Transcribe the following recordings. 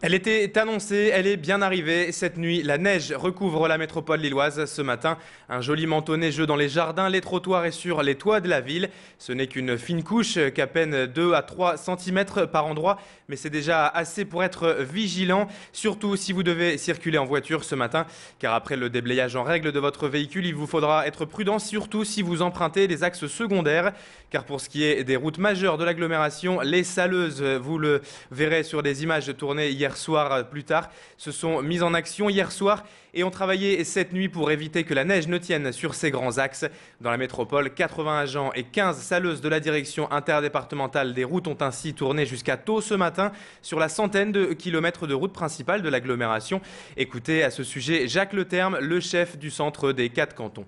Elle était annoncée, elle est bien arrivée. Cette nuit, la neige recouvre la métropole lilloise. Ce matin, un joli manteau neigeux dans les jardins, les trottoirs et sur les toits de la ville. Ce n'est qu'une fine couche, qu'à peine 2 à 3 cm par endroit, mais c'est déjà assez pour être vigilant, surtout si vous devez circuler en voiture ce matin, car après le déblayage en règle de votre véhicule, il vous faudra être prudent, surtout si vous empruntez les axes secondaires, car pour ce qui est des routes majeures de l'agglomération, les saleuses, vous le verrez sur des images tournées hier soir plus tard, se sont mises en action hier soir et ont travaillé cette nuit pour éviter que la neige ne tienne sur ces grands axes. Dans la métropole, 80 agents et 15 saleuses de la direction interdépartementale des routes ont ainsi tourné jusqu'à tôt ce matin sur la centaine de kilomètres de route principale de l'agglomération. Écoutez à ce sujet Jacques Leterme, le chef du centre des 4 cantons.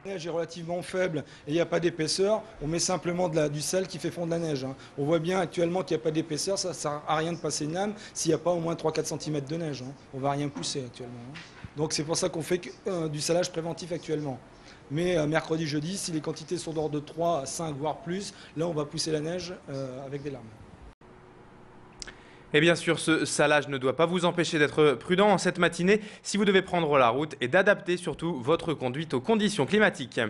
La neige est relativement faible et il n'y a pas d'épaisseur, on met simplement du sel qui fait fondre la neige. On voit bien actuellement qu'il n'y a pas d'épaisseur, ça ne sert à rien de passer une lame s'il n'y a pas au moins 3-4 cm de neige. On ne va rien pousser actuellement. Donc c'est pour ça qu'on fait du salage préventif actuellement. Mais mercredi, jeudi, si les quantités sont d'ordre de 3 à 5 voire plus, là on va pousser la neige avec des lames. Et bien sûr, ce salage ne doit pas vous empêcher d'être prudent en cette matinée si vous devez prendre la route et d'adapter surtout votre conduite aux conditions climatiques.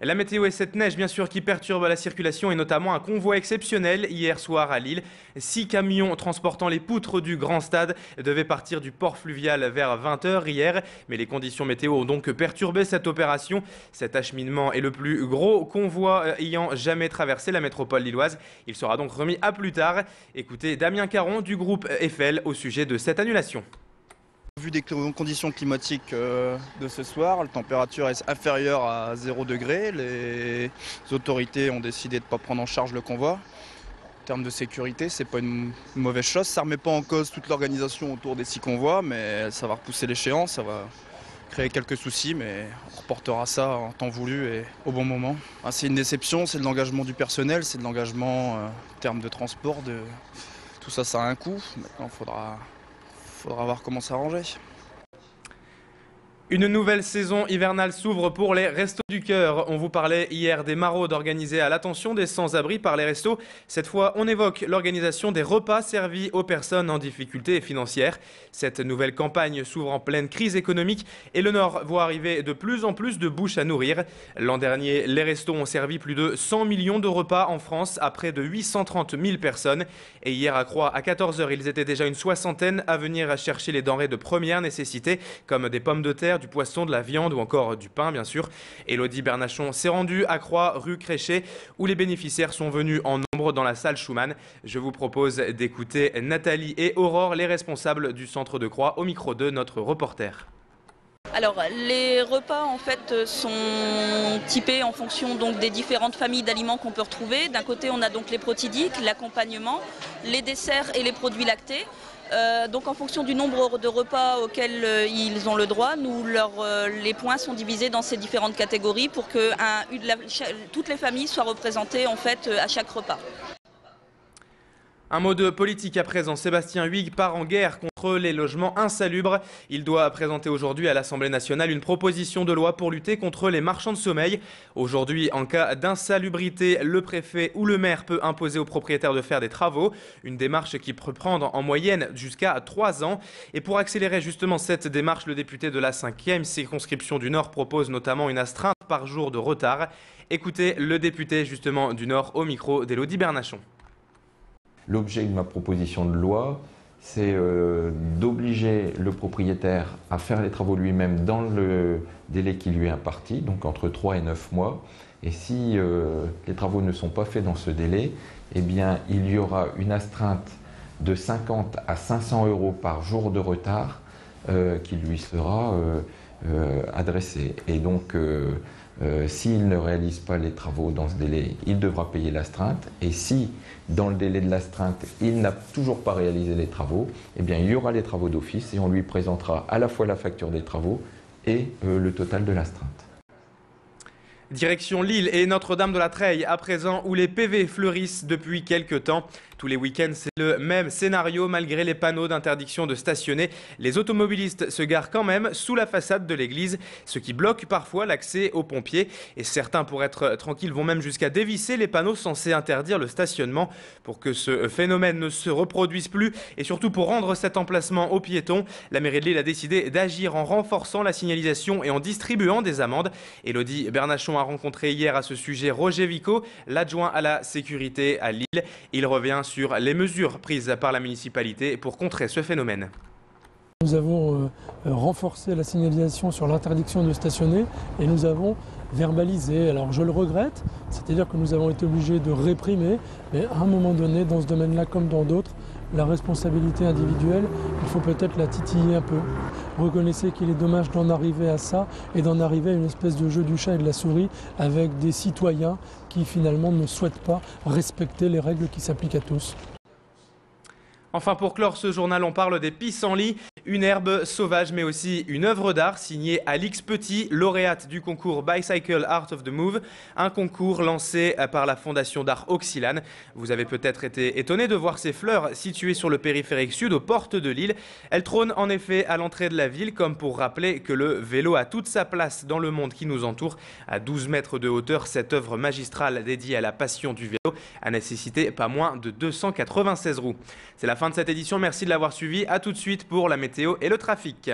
La météo et cette neige, bien sûr, qui perturbe la circulation et notamment un convoi exceptionnel hier soir à Lille. 6 camions transportant les poutres du Grand Stade devaient partir du port fluvial vers 20 h hier. Mais les conditions météo ont donc perturbé cette opération. Cet acheminement est le plus gros convoi ayant jamais traversé la métropole lilloise. Il sera donc remis à plus tard. Écoutez Damien Caron du groupe Eiffel au sujet de cette annulation. Vu des conditions climatiques de ce soir, la température est inférieure à 0 degré. Les autorités ont décidé de ne pas prendre en charge le convoi. En termes de sécurité, c'est pas une mauvaise chose. Ça ne remet pas en cause toute l'organisation autour des 6 convois, mais ça va repousser l'échéance, ça va créer quelques soucis, mais on reportera ça en temps voulu et au bon moment. C'est une déception, c'est de l'engagement du personnel, c'est de l'engagement en termes de transport. Tout ça, ça a un coût. Maintenant, il faudra voir comment s'arranger. Une nouvelle saison hivernale s'ouvre pour les Restos du Cœur. On vous parlait hier des maraudes organisées à l'attention des sans-abri par les restos. Cette fois, on évoque l'organisation des repas servis aux personnes en difficulté financière. Cette nouvelle campagne s'ouvre en pleine crise économique et le Nord voit arriver de plus en plus de bouches à nourrir. L'an dernier, les restos ont servi plus de 100 millions de repas en France à près de 830 000 personnes. Et hier à Croix, à 14 h, ils étaient déjà une soixantaine à venir chercher les denrées de première nécessité, comme des pommes de terre, du poisson, de la viande ou encore du pain, bien sûr. Élodie Bernachon s'est rendue à Croix, rue Créchet, où les bénéficiaires sont venus en nombre dans la salle Schumann. Je vous propose d'écouter Nathalie et Aurore, les responsables du centre de Croix, au micro de notre reporter. Alors les repas en fait sont typés en fonction donc des différentes familles d'aliments qu'on peut retrouver. D'un côté on a donc les protidiques, l'accompagnement, les desserts et les produits lactés. Donc en fonction du nombre de repas auxquels ils ont le droit, les points sont divisés dans ces différentes catégories pour que toutes les familles soient représentées en fait à chaque repas. Un mot de politique à présent. Sébastien Huyghe part en guerre contre les logements insalubres. Il doit présenter aujourd'hui à l'Assemblée nationale une proposition de loi pour lutter contre les marchands de sommeil. Aujourd'hui, en cas d'insalubrité, le préfet ou le maire peut imposer aux propriétaires de faire des travaux. Une démarche qui peut prendre en moyenne jusqu'à 3 ans. Et pour accélérer justement cette démarche, le député de la 5e circonscription du Nord propose notamment une astreinte par jour de retard. Écoutez le député justement du Nord au micro d'Élodie Bernachon. L'objet de ma proposition de loi, c'est d'obliger le propriétaire à faire les travaux lui-même dans le délai qui lui est imparti, donc entre 3 et 9 mois. Et si les travaux ne sont pas faits dans ce délai, eh bien, il y aura une astreinte de 50 à 500 € par jour de retard qui lui sera adressée. Et donc, s'il ne réalise pas les travaux dans ce délai, il devra payer l'astreinte. Et si, dans le délai de l'astreinte, il n'a toujours pas réalisé les travaux, eh bien, il y aura les travaux d'office et on lui présentera à la fois la facture des travaux et le total de l'astreinte. Direction Lille et Notre-Dame de la Treille, à présent, où les PV fleurissent depuis quelques temps. Tous les week-ends, c'est le même scénario. Malgré les panneaux d'interdiction de stationner, les automobilistes se garent quand même sous la façade de l'église, ce qui bloque parfois l'accès aux pompiers. Et certains, pour être tranquilles, vont même jusqu'à dévisser les panneaux censés interdire le stationnement. Pour que ce phénomène ne se reproduise plus et surtout pour rendre cet emplacement aux piétons, la mairie de Lille a décidé d'agir en renforçant la signalisation et en distribuant des amendes. Élodie Bernachon a rencontré hier à ce sujet Roger Vico, l'adjoint à la sécurité à Lille. Il revient sur les mesures prises par la municipalité pour contrer ce phénomène. Nous avons renforcé la signalisation sur l'interdiction de stationner et nous avons verbalisé. Alors je le regrette, c'est-à-dire que nous avons été obligés de réprimer, mais à un moment donné, dans ce domaine-là comme dans d'autres, la responsabilité individuelle, il faut peut-être la titiller un peu. Reconnaissez qu'il est dommage d'en arriver à ça et d'en arriver à une espèce de jeu du chat et de la souris avec des citoyens qui finalement ne souhaitent pas respecter les règles qui s'appliquent à tous. Enfin, pour clore ce journal, on parle des pissenlits, une herbe sauvage mais aussi une œuvre d'art signée Alix Petit, lauréate du concours Bicycle Art of the Move, un concours lancé par la Fondation d'art Auxilane. Vous avez peut-être été étonné de voir ces fleurs situées sur le périphérique sud aux portes de Lille. Elles trônent en effet à l'entrée de la ville, comme pour rappeler que le vélo a toute sa place dans le monde qui nous entoure. À 12 mètres de hauteur, cette œuvre magistrale dédiée à la passion du vélo a nécessité pas moins de 296 roues. C'est la fin de cette édition, merci de l'avoir suivi. A tout de suite pour la météo et le trafic.